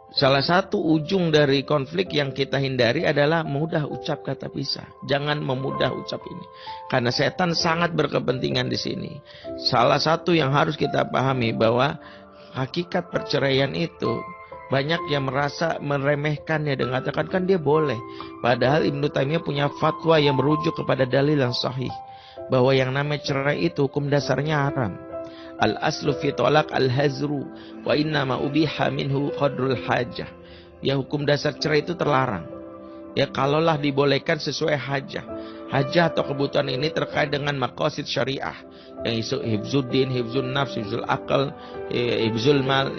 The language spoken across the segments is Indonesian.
Salah satu ujung dari konflik yang kita hindari adalah mudah ucap kata pisah. Jangan memudah ucap ini, karena setan sangat berkepentingan di sini. Salah satu yang harus kita pahami bahwa hakikat perceraian itu banyak yang merasa meremehkannya dan mengatakan kan dia boleh. Padahal Ibnu Taimiyah punya fatwa yang merujuk kepada dalil yang sahih bahwa yang namanya cerai itu hukum dasarnya haram. Al-aslu fi talaq al-hazru wa innama ubiha minhu qadrul hajah. Ya, hukum dasar cerai itu terlarang. Ya, kalaulah dibolehkan sesuai hajah. Hajah atau kebutuhan ini terkait dengan maqasid syariah. Yang isu hifzuddin, hifzun nafs, hifzul akal, hifzul mal,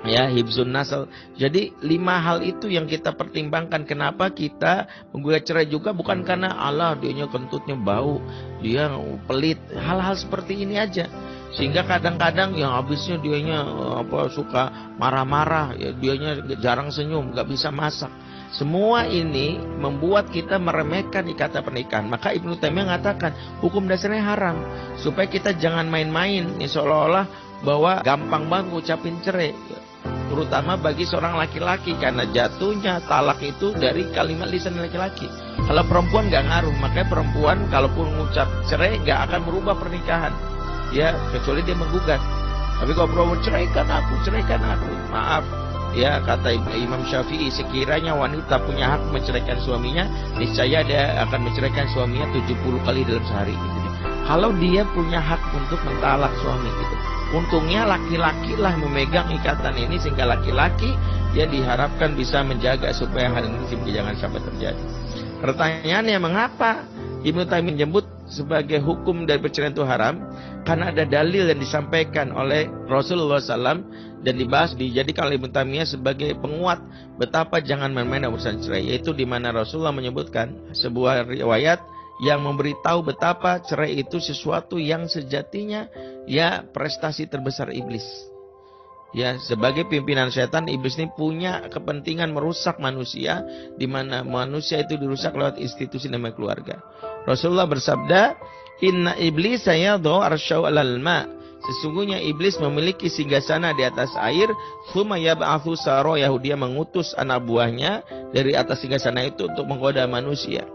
ya, hifzun nasl. Jadi 5 hal itu yang kita pertimbangkan. Kenapa kita menggugat cerai juga bukan karena Allah dianya kentutnya bau, dia pelit. Hal-hal seperti ini aja. Sehingga kadang-kadang yang habisnya dianya suka marah-marah, ya, dianya jarang senyum, gak bisa masak. Semua ini membuat kita meremehkan ikatan pernikahan. Maka Ibnu Taimiyah mengatakan hukum dasarnya haram, supaya kita jangan main-main, seolah-olah bahwa gampang banget ngucapin cerai, terutama bagi seorang laki-laki, karena jatuhnya talak itu dari kalimat lisan laki-laki. Kalau perempuan gak ngaruh, makanya perempuan kalaupun ngucap cerai gak akan merubah pernikahan, ya, kecuali dia menggugat. Tapi kalau perempuan ceraikan aku, maaf, ya, kata Imam Syafi'i, sekiranya wanita punya hak menceraikan suaminya, niscaya dia akan menceraikan suaminya 70 kali dalam sehari, gitu. Kalau dia punya hak untuk mentalak suami, gitu. Untungnya laki-laki lah memegang ikatan ini, sehingga laki-laki dia diharapkan bisa menjaga supaya hal ini jangan sampai terjadi. Pertanyaannya, mengapa Ibnu Taimiyah menyebut sebagai hukum dari perceraian itu haram? Karena ada dalil yang disampaikan oleh Rasulullah SAW dan dibahas, dijadikan oleh Ibnu Taimiyah sebagai penguat betapa jangan main-main urusan cerai. Yaitu di mana Rasulullah menyebutkan sebuah riwayat yang memberitahu betapa cerai itu sesuatu yang sejatinya, ya, prestasi terbesar iblis. Ya, sebagai pimpinan setan, iblis ini punya kepentingan merusak manusia, di mana manusia itu dirusak lewat institusi namanya keluarga. Rasulullah bersabda, "Inna iblis sayadhu arsyau 'alal ma." Sesungguhnya iblis memiliki singgasana di atas air. Tsumma yab'atsu sarayahu, dia mengutus anak buahnya dari atas singgasana itu untuk menggoda manusia.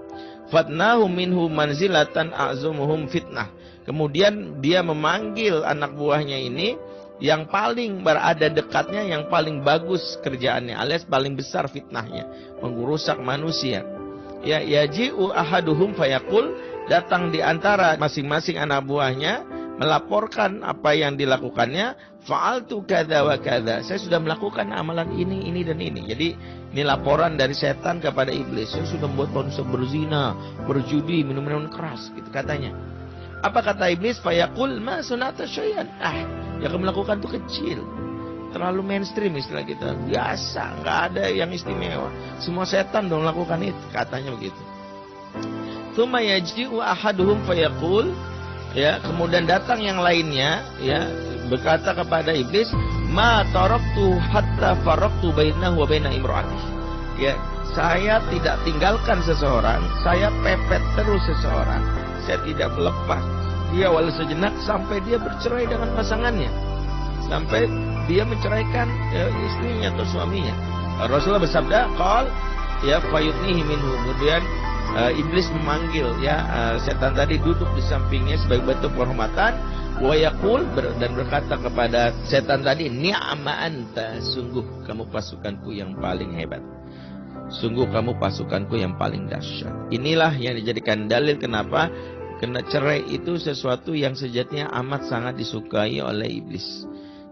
Fatnahum minhu manzilatan a'zumuhum fitnah. Kemudian dia memanggil anak buahnya ini yang paling berada dekatnya, yang paling bagus kerjaannya, alias paling besar fitnahnya, mengurusak manusia. Ya, yaji'u ahaduhum fayaqul, datang di antara masing-masing anak buahnya melaporkan apa yang dilakukannya. Fa'altu kadza wa kadza, saya sudah melakukan amalan ini dan ini. Jadi ini laporan dari setan kepada iblis, saya sudah membuat manusia berzina, berjudi, minum-minum keras, gitu katanya. Apa kata iblis? Fayaqul ma sunata syai'an. Yang kamu lakukan itu kecil, terlalu mainstream istilah kita, biasa, nggak ada yang istimewa. Semua setan dong lakukan itu, katanya begitu. Tsumma yaji'u ahaduhum fayaqul, ya, kemudian datang yang lainnya, ya, berkata kepada iblis, ma taraktu hatta faraqtu bainahu wa baina imra'atihi. Ya, saya tidak tinggalkan seseorang, saya pepet terus seseorang, saya tidak melepas dia walau sejenak sampai dia bercerai dengan pasangannya, sampai dia menceraikan istrinya atau suaminya. Rasulullah bersabda, qal ya fayutnihi minhu. Kemudian iblis memanggil, ya, setan tadi duduk di sampingnya sebagai bentuk penghormatan. Wa yaqul, dan berkata kepada setan tadi, ni'ma anta, sungguh kamu pasukanku yang paling hebat, sungguh kamu pasukanku yang paling dahsyat. Inilah yang dijadikan dalil kenapa karena cerai itu sesuatu yang sejatinya amat sangat disukai oleh iblis.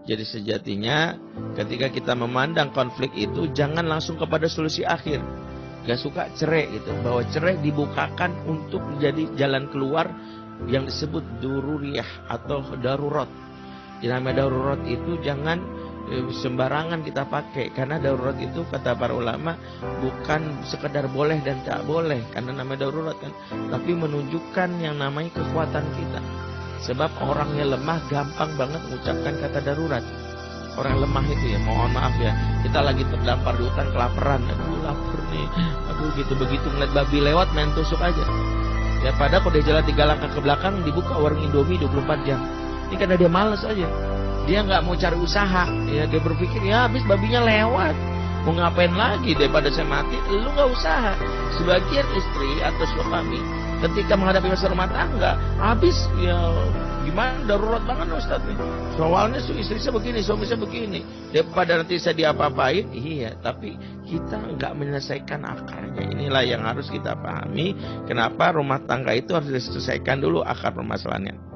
Jadi sejatinya ketika kita memandang konflik itu, jangan langsung kepada solusi akhir. Gak suka cerai gitu, bahwa cerai dibukakan untuk menjadi jalan keluar yang disebut dururiyah atau darurat. Yang namanya darurat itu jangan sembarangan kita pakai, karena darurat itu kata para ulama bukan sekedar boleh dan tak boleh, karena namanya darurat kan, tapi menunjukkan yang namanya kekuatan kita. Sebab orangnya lemah gampang banget mengucapkan kata darurat. Orang lemah itu, ya, mohon maaf ya, kita lagi terdampar di hutan kelaparan, aduh lapar nih, aduh gitu, begitu ngeliat babi lewat main tusuk aja. Ya, padahal kalau dia jalan 3 langkah ke belakang dibuka warung Indomie 24 jam. Ini karena dia malas aja. Dia nggak mau cari usaha, ya dia berpikir ya habis babinya lewat, mau ngapain lagi daripada saya mati, lu nggak usaha. Sebagian istri atau suami ketika menghadapi masalah rumah tangga, habis ya gimana, darurat banget Ustaz nih. Soalnya istri saya begini, suami saya begini. Daripada nanti saya diapa-apain, iya, tapi kita nggak menyelesaikan akarnya. Inilah yang harus kita pahami. Kenapa rumah tangga itu harus diselesaikan dulu akar permasalahannya.